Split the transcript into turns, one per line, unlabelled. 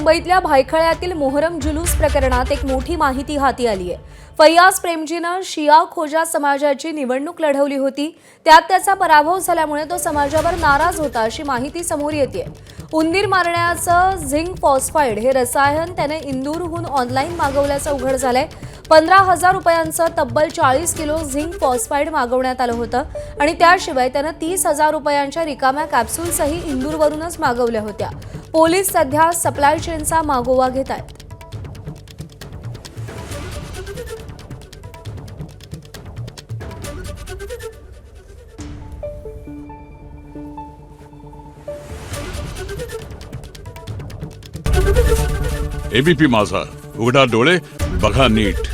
मुंबईतल्या भायखळ्यातील मोहरम जुलूस प्रकरणात एक मोठी माहिती हाती आली आहे। फैयाज प्रेमजीनं शिया खोजा समाजाची निवडणूक लढवली होती, त्यात त्याचा पराभव झाल्यामुळे तो समाजावर नाराज होता अशी माहिती समोर येते। उंदीर मारण्याचं झिंक फॉस्फाइड हे रसायन त्याने इंदूरहून ऑनलाईन मागवल्याचं उघड झालंय। 15,000 रुपयांचं तब्बल 40 किलो झिंक फॉस्फाइड मागवण्यात आलं होतं आणि त्याशिवाय त्यानं 30,000 रुपयांच्या रिकाम्या कॅप्सूल्सही इंदूरवरूनच मागवल्या होत्या। पोलीस सध्या सप्लाय चेनचा मागोवा घेत आहेत।
एबीपी माझा, उघडा डोळे बघा नीट।